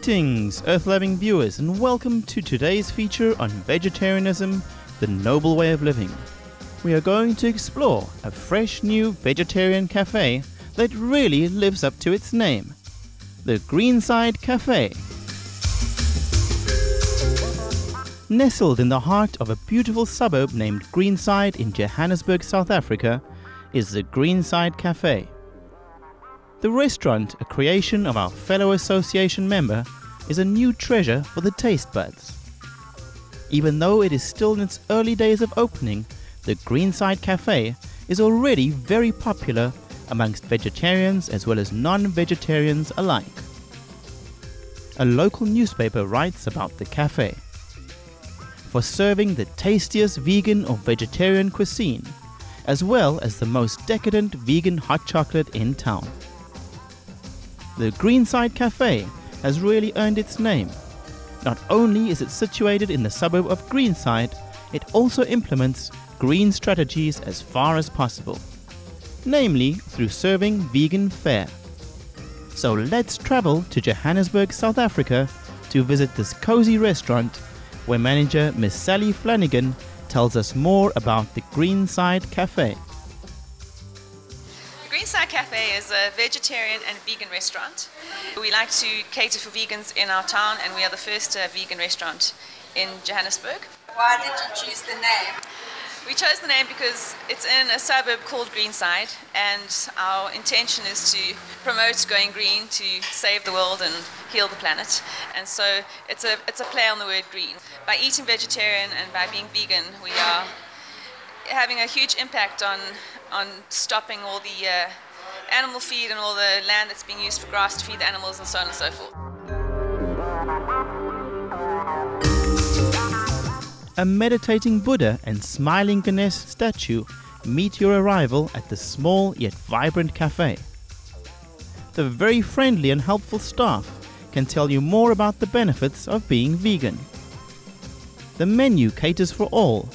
Greetings, Earth-loving viewers, and welcome to today's feature on vegetarianism, the noble way of living. We are going to explore a fresh new vegetarian cafe that really lives up to its name, the Greenside Cafe. Nestled in the heart of a beautiful suburb named Greenside in Johannesburg, South Africa, is the Greenside Cafe. The restaurant, a creation of our fellow association member, is a new treasure for the taste buds. Even though it is still in its early days of opening, the Greenside Cafe is already very popular amongst vegetarians as well as non-vegetarians alike. A local newspaper writes about the cafe. For serving the tastiest vegan or vegetarian cuisine, as well as the most decadent vegan hot chocolate in town. The Greenside Cafe has really earned its name. Not only is it situated in the suburb of Greenside, it also implements green strategies as far as possible, namely through serving vegan fare. So let's travel to Johannesburg, South Africa to visit this cozy restaurant where manager Miss Sally Flanagan tells us more about the Greenside Cafe. The Greenside Cafe is a vegetarian and vegan restaurant. We like to cater for vegans in our town, and we are the first vegan restaurant in Johannesburg. Why did you choose the name? We chose the name because it's in a suburb called Greenside, and our intention is to promote going green to save the world and heal the planet. And so it's a play on the word green. By eating vegetarian and by being vegan, we are having a huge impact on stopping all the animal feed and all the land that's being used for grass to feed the animals and so on and so forth. A meditating Buddha and smiling Ganesh statue meet your arrival at the small yet vibrant cafe. The very friendly and helpful staff can tell you more about the benefits of being vegan. The menu caters for all,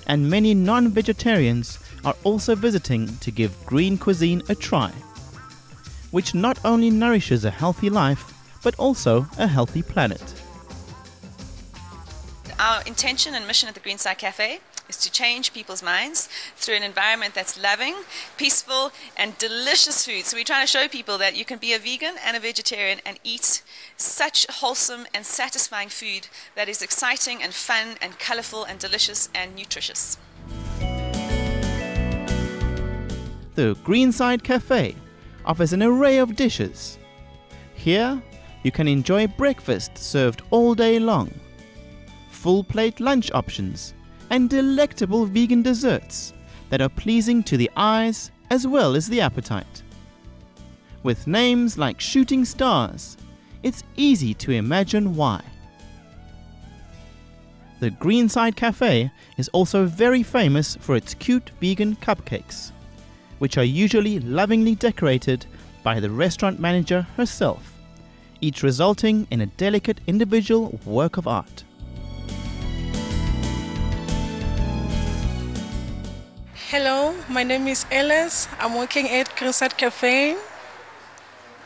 and many non-vegetarians are also visiting to give green cuisine a try, which not only nourishes a healthy life, but also a healthy planet. Our intention and mission at the Greenside Cafe is to change people's minds through an environment that's loving, peaceful, and delicious food. So we're trying to show people that you can be a vegan and a vegetarian and eat such wholesome and satisfying food that is exciting and fun and colorful and delicious and nutritious. The Greenside Cafe offers an array of dishes. Here, you can enjoy breakfast served all day long, full plate lunch options, and delectable vegan desserts that are pleasing to the eyes as well as the appetite. With names like Shooting Stars, it's easy to imagine why. The Greenside Cafe is also very famous for its cute vegan cupcakes, which are usually lovingly decorated by the restaurant manager herself, each resulting in a delicate individual work of art. Hello, my name is Alice. I'm working at Greenside Cafe.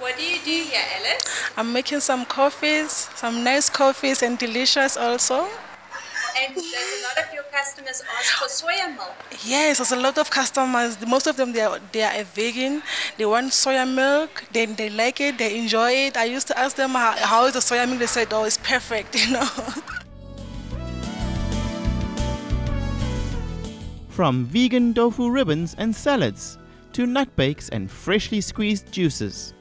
What do you do here, Alice? I'm making some coffees, some nice coffees and delicious also. And does a lot of your customers ask for soya milk? Yes, there's a lot of customers. Most of them, they are vegan. They want soya milk. They like it. They enjoy it. I used to ask them, how is the soya milk? They said, oh, it's perfect, you know. From vegan tofu ribbons and salads to nut bakes and freshly squeezed juices,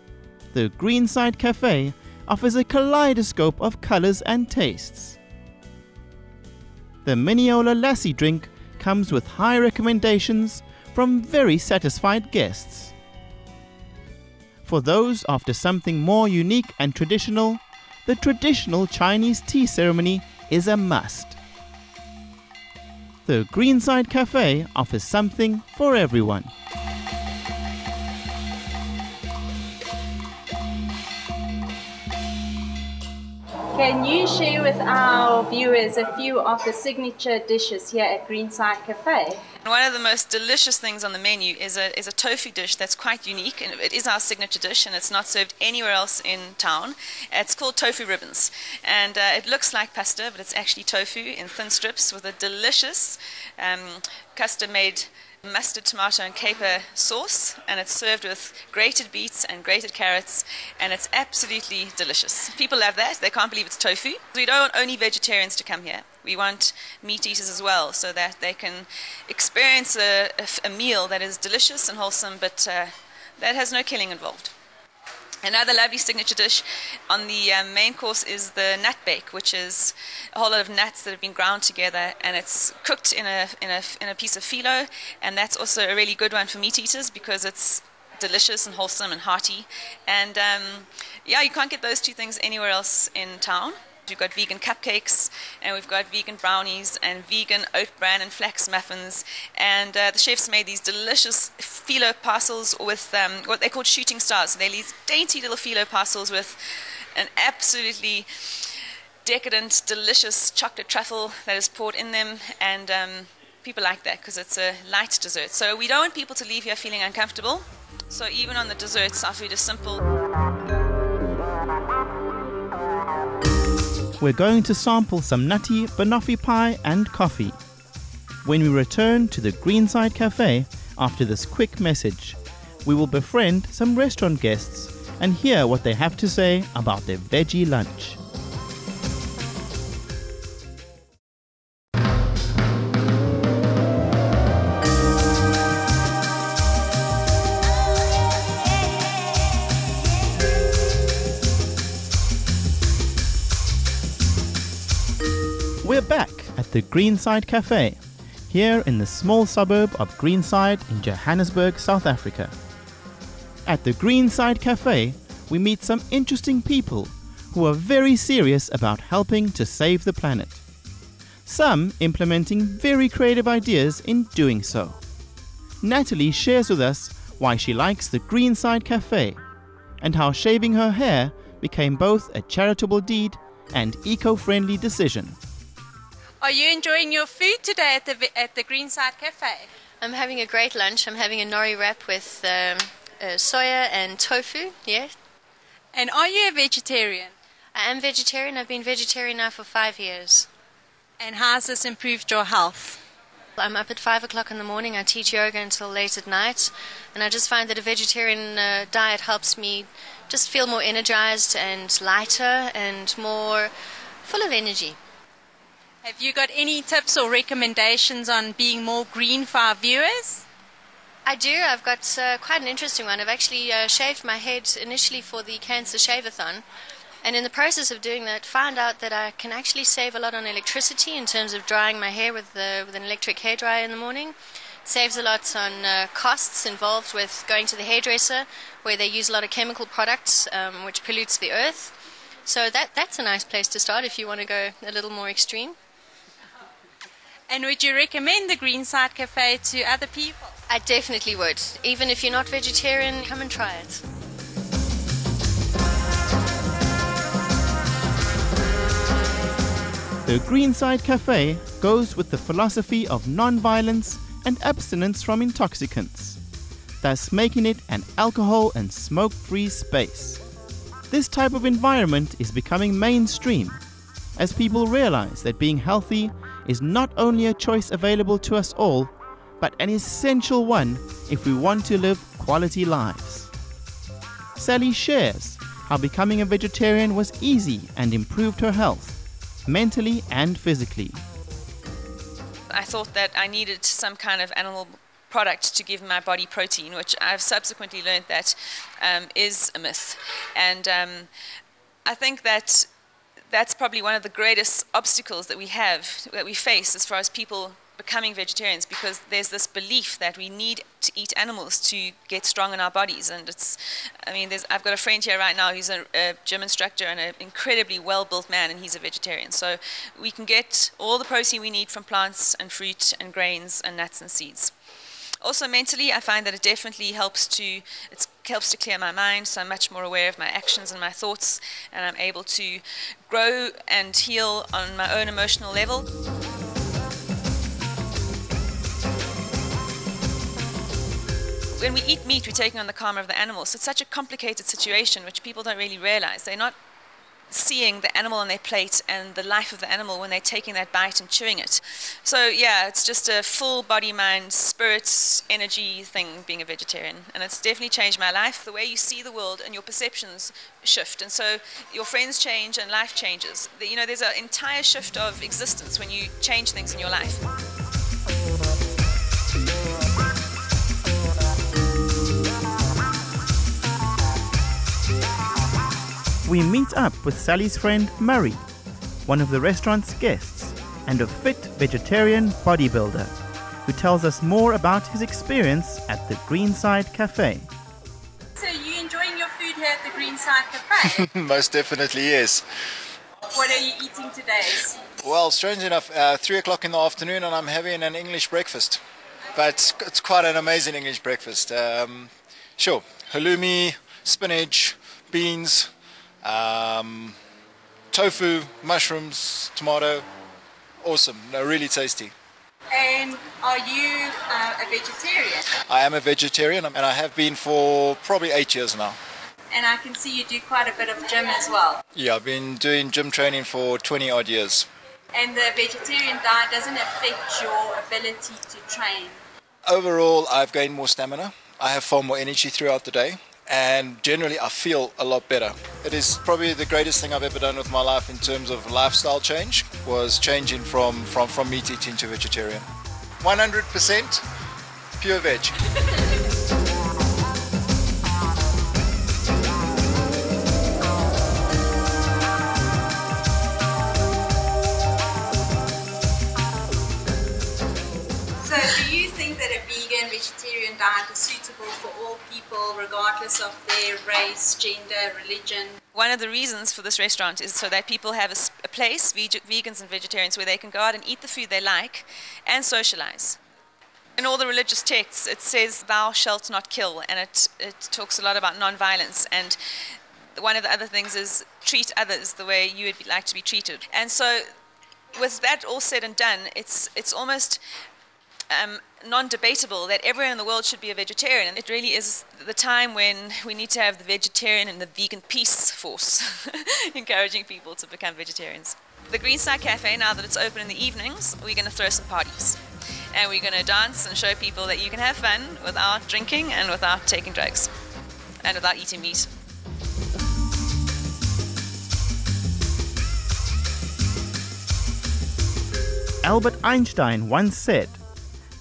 the Greenside Cafe offers a kaleidoscope of colors and tastes. The Mineola Lassi drink comes with high recommendations from very satisfied guests. For those after something more unique and traditional, the traditional Chinese tea ceremony is a must. The Greenside Cafe offers something for everyone. Can you share with our viewers a few of the signature dishes here at Greenside Cafe? One of the most delicious things on the menu is a tofu dish that's quite unique, and it is our signature dish, and it's not served anywhere else in town. It's called tofu ribbons, and it looks like pasta, but it's actually tofu in thin strips with a delicious custom-made mustard, tomato and caper sauce, and it's served with grated beets and grated carrots, and it's absolutely delicious. People love that. They can't believe it's tofu. We don't want only vegetarians to come here. We want meat eaters as well, so that they can experience a meal that is delicious and wholesome, but that has no killing involved. Another lovely signature dish on the main course is the nut bake, which is a whole lot of nuts that have been ground together, and it's cooked in a piece of phyllo, and that's also a really good one for meat eaters because it's delicious and wholesome and hearty. And yeah, you can't get those two things anywhere else in town. We've got vegan cupcakes, and we've got vegan brownies and vegan oat bran and flax muffins, and the chefs made these delicious phyllo parcels with what they called shooting stars. So they're these dainty little phyllo parcels with an absolutely decadent, delicious chocolate truffle that is poured in them, and people like that because it's a light dessert. So we don't want people to leave here feeling uncomfortable. So even on the desserts, our food is simple. We're going to sample some nutty banoffee pie and coffee. When we return to the Greenside Cafe after this quick message, we will befriend some restaurant guests and hear what they have to say about their veggie lunch. We're back at the Greenside Cafe, here in the small suburb of Greenside in Johannesburg, South Africa. At the Greenside Cafe, we meet some interesting people who are very serious about helping to save the planet. Some implementing very creative ideas in doing so. Natalie shares with us why she likes the Greenside Cafe and how shaving her hair became both a charitable deed and eco-friendly decision. Are you enjoying your food today at the Greenside Cafe? I'm having a great lunch. I'm having a nori wrap with soya and tofu, yes. And are you a vegetarian? I am vegetarian. I've been vegetarian now for 5 years. And how has this improved your health? I'm up at 5 o'clock in the morning. I teach yoga until late at night. And I just find that a vegetarian diet helps me just feel more energized and lighter and more full of energy. Have you got any tips or recommendations on being more green for our viewers? I do. I've got quite an interesting one. I've actually shaved my head initially for the Cancer Shave-a-thon, and in the process of doing that found out that I can actually save a lot on electricity in terms of drying my hair with an electric hairdryer in the morning. Saves a lot on costs involved with going to the hairdresser where they use a lot of chemical products which pollutes the earth. So that's a nice place to start if you want to go a little more extreme. And would you recommend the Greenside Cafe to other people? I definitely would. Even if you're not vegetarian, come and try it. The Greenside Cafe goes with the philosophy of non-violence and abstinence from intoxicants, thus making it an alcohol and smoke-free space. This type of environment is becoming mainstream as people realize that being healthy is not only a choice available to us all, but an essential one if we want to live quality lives. Sally shares how becoming a vegetarian was easy and improved her health, mentally and physically. I thought that I needed some kind of animal product to give my body protein, which I've subsequently learned that is a myth. And I think that that's probably one of the greatest obstacles that we face as far as people becoming vegetarians, because there's this belief that we need to eat animals to get strong in our bodies. And I've got a friend here right now who's a gym instructor and an incredibly well-built man, and he's a vegetarian. So we can get all the protein we need from plants and fruit and grains and nuts and seeds. Also mentally, I find that it definitely helps to clear my mind, so I'm much more aware of my actions and my thoughts, and I'm able to grow and heal on my own emotional level. When we eat meat, we're taking on the karma of the animals. So it's such a complicated situation which people don't really realize. They're not seeing the animal on their plate and the life of the animal when they're taking that bite and chewing it. So yeah, it's just a full body, mind, spirit, energy thing being a vegetarian. And it's definitely changed my life. The way you see the world and your perceptions shift. And so your friends change and life changes. You know, there's an entire shift of existence when you change things in your life. We meet up with Sally's friend Murray, one of the restaurant's guests and a fit vegetarian bodybuilder, who tells us more about his experience at the Greenside Cafe. So you enjoying your food here at the Greenside Cafe? Most definitely, yes. What are you eating today? Well, strange enough, 3 o'clock in the afternoon and I'm having an English breakfast. But it's quite an amazing English breakfast. Sure, halloumi, spinach, beans, tofu, mushrooms, tomato. Awesome, really tasty. And are you a vegetarian? I am a vegetarian and I have been for probably 8 years now. And I can see you do quite a bit of gym as well. Yeah, I've been doing gym training for 20 odd years. And the vegetarian diet doesn't affect your ability to train? Overall, I've gained more stamina. I have far more energy throughout the day. And generally I feel a lot better. It is probably the greatest thing I've ever done with my life in terms of lifestyle change, was changing from meat eating to vegetarian. 100% pure veg. Vegetarian diet is suitable for all people regardless of their race, gender, religion? One of the reasons for this restaurant is so that people have a place, vegans and vegetarians, where they can go out and eat the food they like and socialize. In all the religious texts it says thou shalt not kill, and it talks a lot about non-violence, and one of the other things is treat others the way you would like to be treated. And so with that all said and done, it's almost non-debatable that everyone in the world should be a vegetarian. And it really is the time when we need to have the vegetarian and the vegan peace force encouraging people to become vegetarians. The Greenside Cafe, now that it's open in the evenings, we're going to throw some parties. And we're going to dance and show people that you can have fun without drinking and without taking drugs and without eating meat. Albert Einstein once said,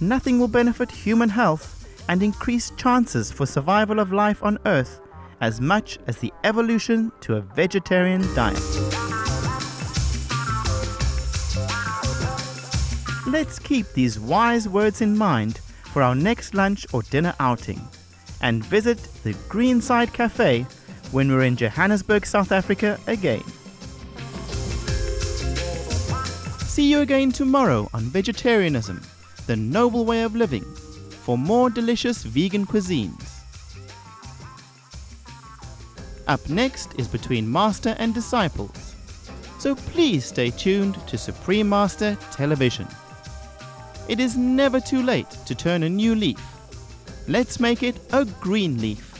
"Nothing will benefit human health and increase chances for survival of life on Earth as much as the evolution to a vegetarian diet." Let's keep these wise words in mind for our next lunch or dinner outing and visit the Greenside Cafe when we're in Johannesburg, South Africa again. See you again tomorrow on Vegetarianism, the noble way of living, for more delicious vegan cuisines. Up next is Between Master and Disciples, so please stay tuned to Supreme Master Television. It is never too late to turn a new leaf. Let's make it a green leaf.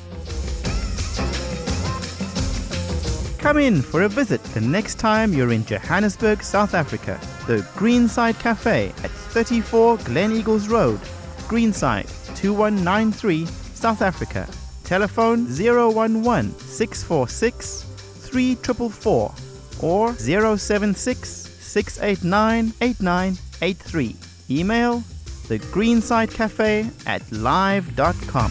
Come in for a visit the next time you're in Johannesburg, South Africa. The Greenside Cafe at 34 Glen Eagles Road, Greenside 2193, South Africa. Telephone 011 646 3444 or 076 689 8983. Email thegreenside@live.com.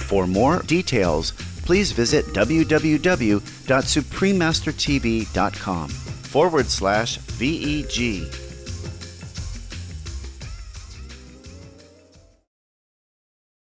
For more details, please visit www.suprememastertv.com/VEG.